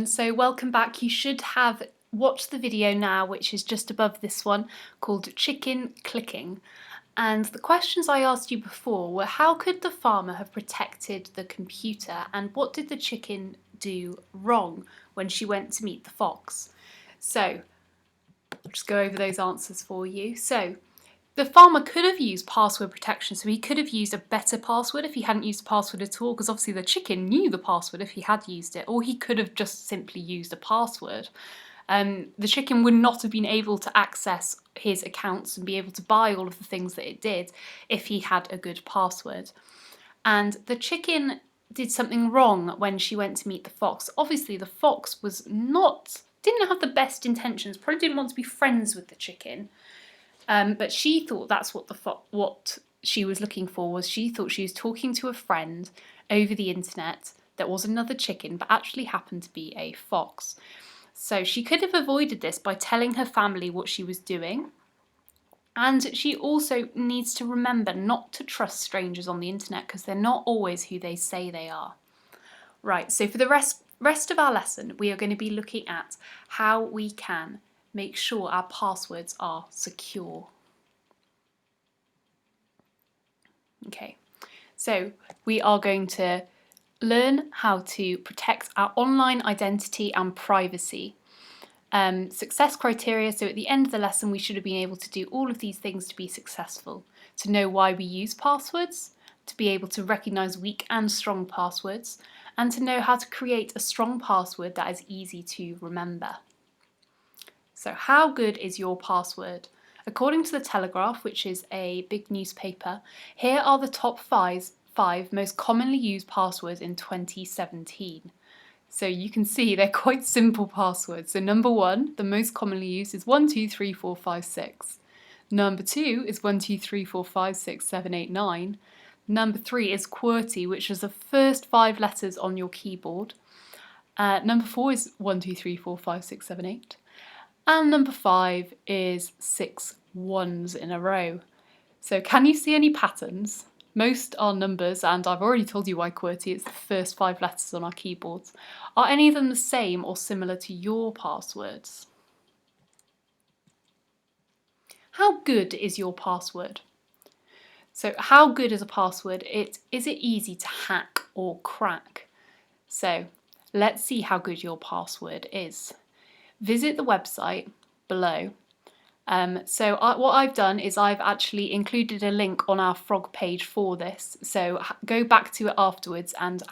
So welcome back. You should have watched the video now, which is just above this one, called Chicken Clicking. And the questions I asked you before were, how could the farmer have protected the computer, and what did the chicken do wrong when she went to meet the fox? So I'll just go over those answers for you. So the farmer could have used password protection, so he could have used a better password if he hadn't used the password at all, because obviously the chicken knew the password if he had used it, or he could have just simply used a password. The chicken would not have been able to access his accounts and be able to buy all of the things that it did if he had a good password. And the chicken did something wrong when she went to meet the fox. Obviously the fox didn't have the best intentions, probably didn't want to be friends with the chicken. But she thought that's what she was looking for. She thought she was talking to a friend over the internet that was another chicken, but actually happened to be a fox. So she could have avoided this by telling her family what she was doing. And she also needs to remember not to trust strangers on the internet, because they're not always who they say they are. Right, so for the rest of our lesson, we are going to be looking at how we can make sure our passwords are secure. Okay, so we are going to learn how to protect our online identity and privacy. Success criteria, so at the end of the lesson we should have been able to do all of these things to be successful. To know why we use passwords, to be able to recognise weak and strong passwords, and to know how to create a strong password that is easy to remember. So how good is your password? According to the Telegraph, which is a big newspaper, here are the top five most commonly used passwords in 2017. So you can see they're quite simple passwords. So number 1, the most commonly used, is 123456. Number 2 is 12345678 Number 3 is QWERTY, which is the first 5 letters on your keyboard. Number 4 is 12345678. And number 5 is 6 ones in a row. So can you see any patterns? Most are numbers, and I've already told you why QWERTY, it's the first 5 letters on our keyboards. Are any of them the same or similar to your passwords? How good is your password? So how good is a password? Is it easy to hack or crack? So let's see how good your password is. Visit the website below. What I've done is I've actually included a link on our frog page for this. So go back to it afterwards and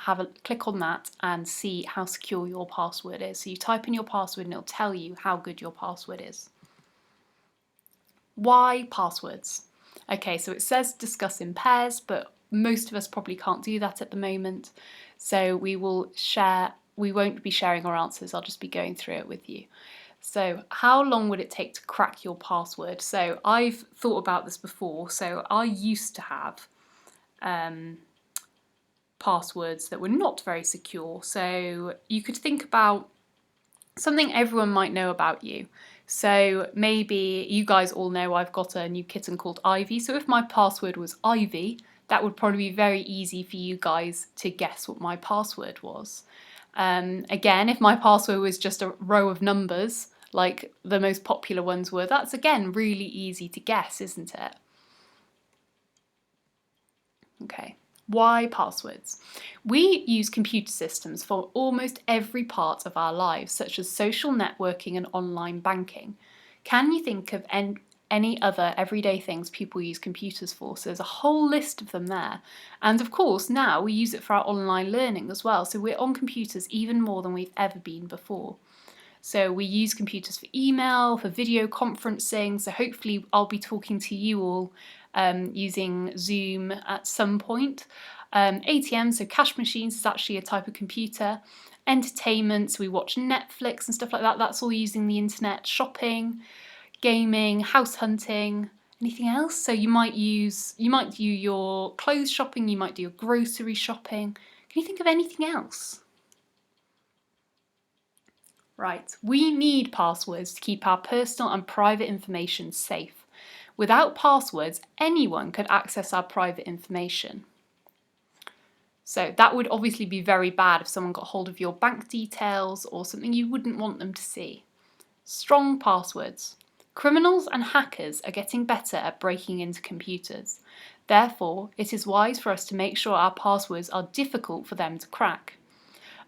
click on that and see how secure your password is. So you type in your password and it'll tell you how good your password is. Why passwords? Okay, so it says discuss in pairs, but most of us probably can't do that at the moment. So we won't be sharing our answers, I'll just be going through it with you. So how long would it take to crack your password? So I've thought about this before. So I used to have passwords that were not very secure. So you could think about something everyone might know about you. So maybe you guys all know I've got a new kitten called Ivy. So if my password was Ivy, that would probably be very easy for you guys to guess what my password was. Again, if my password was just a row of numbers, like the most popular ones were, that's again really easy to guess, isn't it? Okay, why passwords? We use computer systems for almost every part of our lives, such as social networking and online banking. Can you think of any other everyday things people use computers for? So there's a whole list of them there. And of course now we use it for our online learning as well. So we're on computers even more than we've ever been before. So we use computers for email, for video conferencing. So hopefully I'll be talking to you all using Zoom at some point. ATM, so cash machines, is actually a type of computer. Entertainment, so we watch Netflix and stuff like that. That's all using the internet. Shopping, gaming, house hunting, anything else? So you might do your clothes shopping, you might do your grocery shopping. Can you think of anything else? Right, we need passwords to keep our personal and private information safe. Without passwords, anyone could access our private information. So that would obviously be very bad if someone got hold of your bank details or something you wouldn't want them to see. Strong passwords. Criminals and hackers are getting better at breaking into computers. Therefore, it is wise for us to make sure our passwords are difficult for them to crack.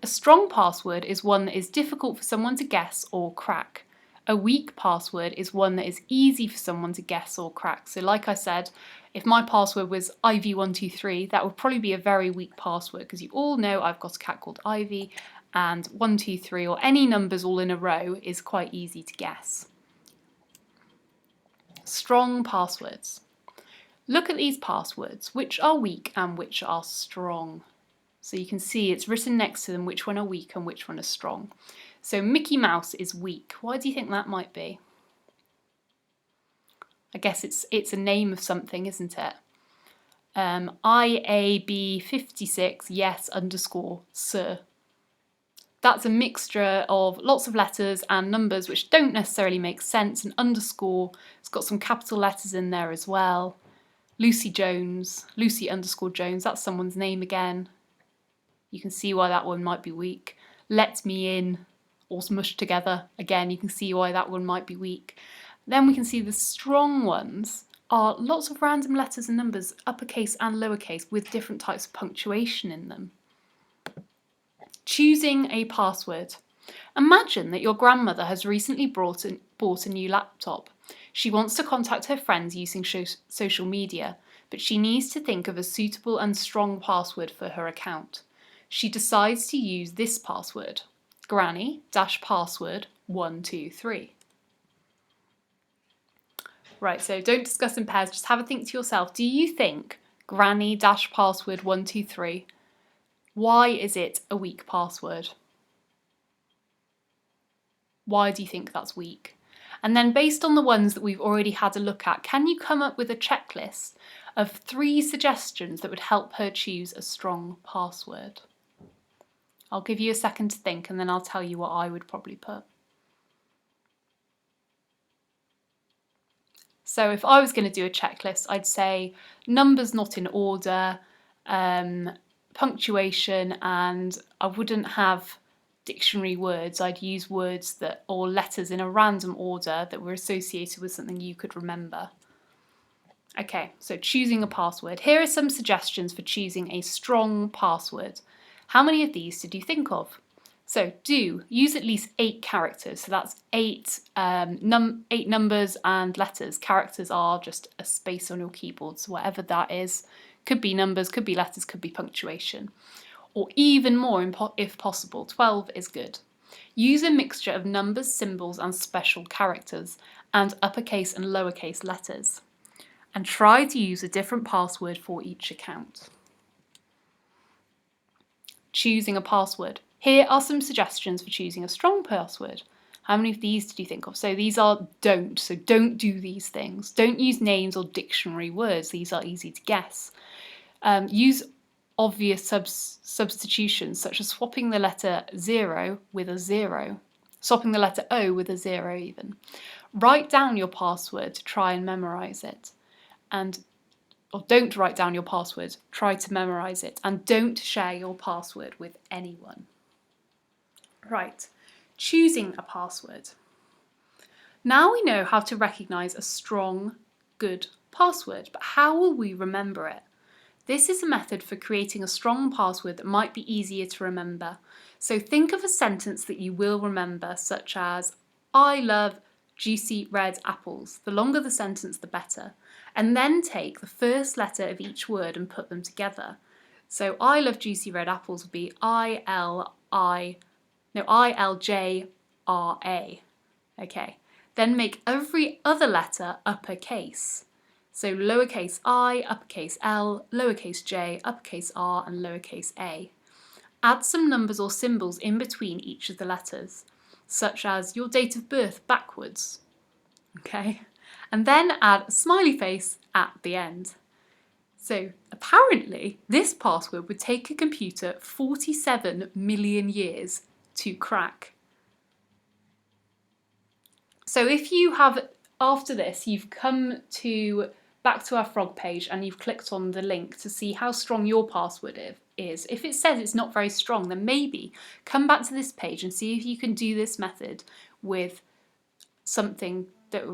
A strong password is one that is difficult for someone to guess or crack. A weak password is one that is easy for someone to guess or crack. So like I said, if my password was Ivy123, that would probably be a very weak password because you all know I've got a cat called Ivy, and 123 or any numbers all in a row is quite easy to guess. Strong passwords. Look at these passwords. Which are weak and which are strong? So you can see it's written next to them which one are weak and which one are strong. So Mickey Mouse is weak. Why do you think that might be? I guess it's a name of something, isn't it? IAB56 yes underscore sir. That's a mixture of lots of letters and numbers which don't necessarily make sense. An underscore, it's got some capital letters in there as well. Lucy Jones, Lucy underscore Jones, that's someone's name again. You can see why that one might be weak. Let me in, all smushed together. Again, you can see why that one might be weak. Then we can see the strong ones are lots of random letters and numbers, uppercase and lowercase, with different types of punctuation in them. Choosing a password. Imagine that your grandmother has recently bought a new laptop. She wants to contact her friends using social media, but she needs to think of a suitable and strong password for her account. She decides to use this password, granny-password 123. Right, so don't discuss in pairs, just have a think to yourself. Do you think granny-password 123, why is it a weak password? Why do you think that's weak? And then based on the ones that we've already had a look at, can you come up with a checklist of 3 suggestions that would help her choose a strong password? I'll give you a second to think and then I'll tell you what I would probably put. So if I was going to do a checklist, I'd say numbers not in order, punctuation, and I wouldn't have dictionary words. I'd use words that, or letters in a random order that were associated with something you could remember. Okay, so choosing a password. Here are some suggestions for choosing a strong password. How many of these did you think of? So use at least 8 characters. So that's 8 numbers and letters. Characters are just a space on your keyboard. So whatever that is, could be numbers, could be letters, could be punctuation. Or even more if possible, 12 is good. Use a mixture of numbers, symbols and special characters, and uppercase and lowercase letters. And try to use a different password for each account. Choosing a password. Here are some suggestions for choosing a strong password. How many of these did you think of? So these are don't, so don't do these things. Don't use names or dictionary words, these are easy to guess. Use obvious substitutions such as swapping the letter 0 with a 0, swapping the letter O with a 0 even. Write down your password to try and memorise it. Or don't write down your password, try to memorise it, and don't share your password with anyone. Right, choosing a password. Now we know how to recognise a strong, good password, but how will we remember it? This is a method for creating a strong password that might be easier to remember. So think of a sentence that you will remember, such as, I love juicy red apples. The longer the sentence, the better. And then take the first letter of each word and put them together. So I love juicy red apples would be I-L-J-R-A. Okay. Then make every other letter uppercase. So lowercase I, uppercase L, lowercase j, uppercase r, and lowercase a. Add some numbers or symbols in between each of the letters, such as your date of birth backwards. Okay. And then add a smiley face at the end. So apparently this password would take a computer 47 million years to crack. So if you have, after this, you've come to back to our frog page and you've clicked on the link to see how strong your password is. If it says it's not very strong, then maybe come back to this page and see if you can do this method with something that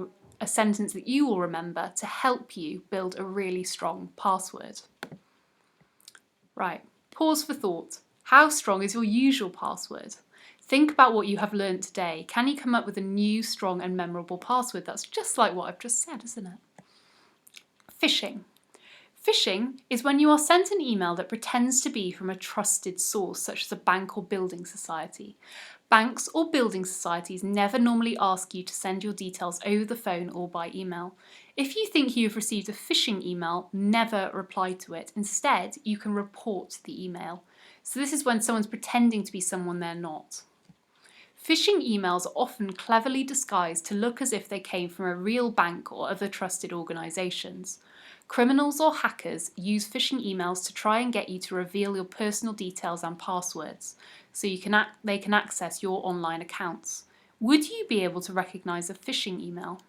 a sentence that you will remember to help you build a really strong password. Right, pause for thought. How strong is your usual password? Think about what you have learned today. Can you come up with a new, strong and memorable password? That's just like what I've just said, isn't it? Phishing. Phishing is when you are sent an email that pretends to be from a trusted source, such as a bank or building society. Banks or building societies never normally ask you to send your details over the phone or by email. If you think you have received a phishing email, never reply to it. Instead, you can report the email. So this is when someone's pretending to be someone they're not. Phishing emails are often cleverly disguised to look as if they came from a real bank or other trusted organisations. Criminals or hackers use phishing emails to try and get you to reveal your personal details and passwords, so they can access your online accounts. Would you be able to recognise a phishing email?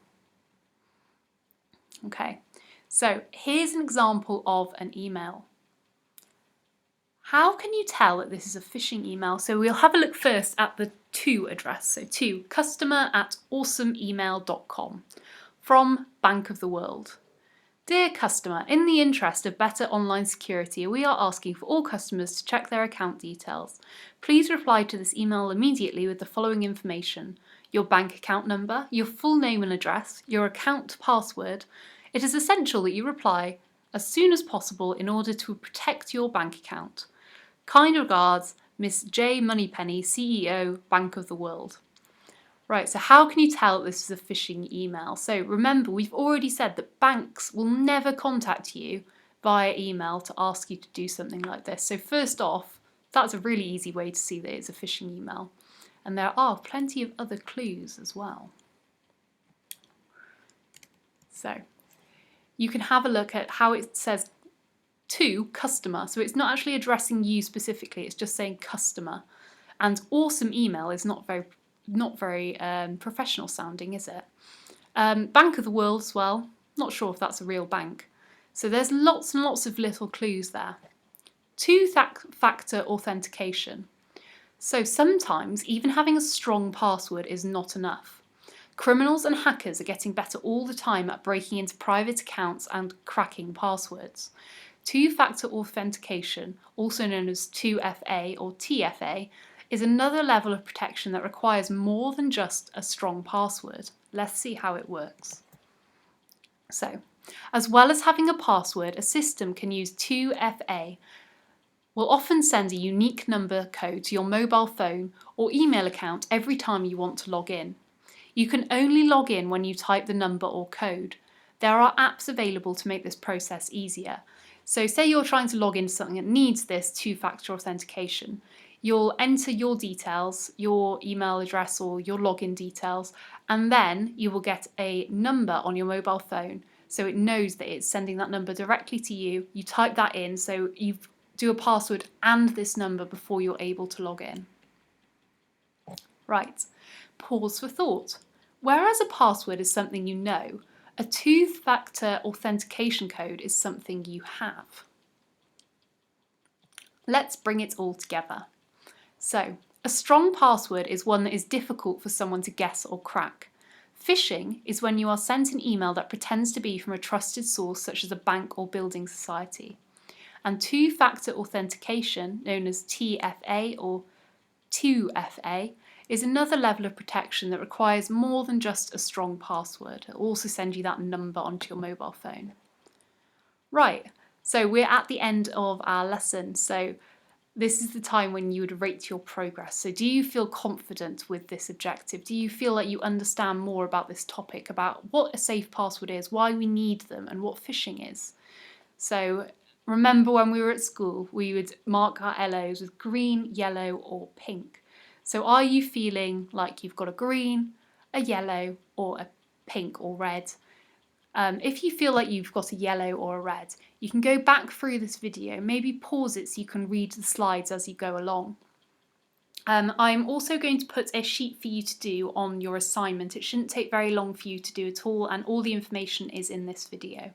Okay, so here's an example of an email. How can you tell that this is a phishing email? So we'll have a look first at the to address. So to customer@awesomeemail.com from Bank of the World. Dear customer, in the interest of better online security, we are asking for all customers to check their account details. Please reply to this email immediately with the following information: your bank account number, your full name and address, your account password. It is essential that you reply as soon as possible in order to protect your bank account. Kind regards, Miss J. Moneypenny, CEO, Bank of the World. Right, so how can you tell this is a phishing email? So remember, we've already said that banks will never contact you via email to ask you to do something like this. So first off, that's a really easy way to see that it's a phishing email. And there are plenty of other clues as well. So you can have a look at how it says to customer. So it's not actually addressing you specifically, it's just saying customer. And awesome email is not very professional sounding, is it? Bank of the World as well. Not sure if that's a real bank. So there's lots and lots of little clues there. Two-factor authentication. So sometimes even having a strong password is not enough. Criminals and hackers are getting better all the time at breaking into private accounts and cracking passwords. Two-factor authentication, also known as 2FA or TFA, is another level of protection that requires more than just a strong password. Let's see how it works. So, as well as having a password, a system can use 2FA. Will often send a unique number code to your mobile phone or email account every time you want to log in. You can only log in when you type the number or code. There are apps available to make this process easier. So say you're trying to log into something that needs this two-factor authentication. You'll enter your details, your email address or your login details, and then you will get a number on your mobile phone so it knows that it's sending that number directly to you. You type that in, so you do a password and this number before you're able to log in. Right, pause for thought. Whereas a password is something you know, a two-factor authentication code is something you have. Let's bring it all together. So, a strong password is one that is difficult for someone to guess or crack. Phishing is when you are sent an email that pretends to be from a trusted source such as a bank or building society. And two-factor authentication, known as TFA or 2FA, is another level of protection that requires more than just a strong password. It will also send you that number onto your mobile phone. Right, so we're at the end of our lesson. So this is the time when you would rate your progress. So do you feel confident with this objective? Do you feel like you understand more about this topic, about what a safe password is, why we need them, and what phishing is? So remember when we were at school, we would mark our LOs with green, yellow, or pink. So are you feeling like you've got a green, a yellow, or a pink or red? If you feel like you've got a yellow or a red, you can go back through this video, maybe pause it so you can read the slides as you go along. I'm also going to put a sheet for you to do on your assignment. It shouldn't take very long for you to do at all, and all the information is in this video.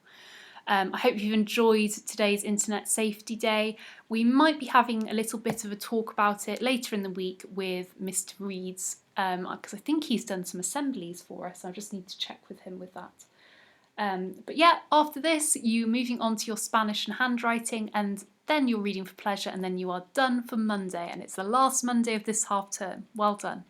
I hope you've enjoyed today's Internet Safety Day. We might be having a little bit of a talk about it later in the week with Mr. Reeds, because I think he's done some assemblies for us. I just need to check with him with that. But yeah, after this, you're moving on to your Spanish and handwriting, and then you're reading for pleasure, and then you are done for Monday, and it's the last Monday of this half term. Well done.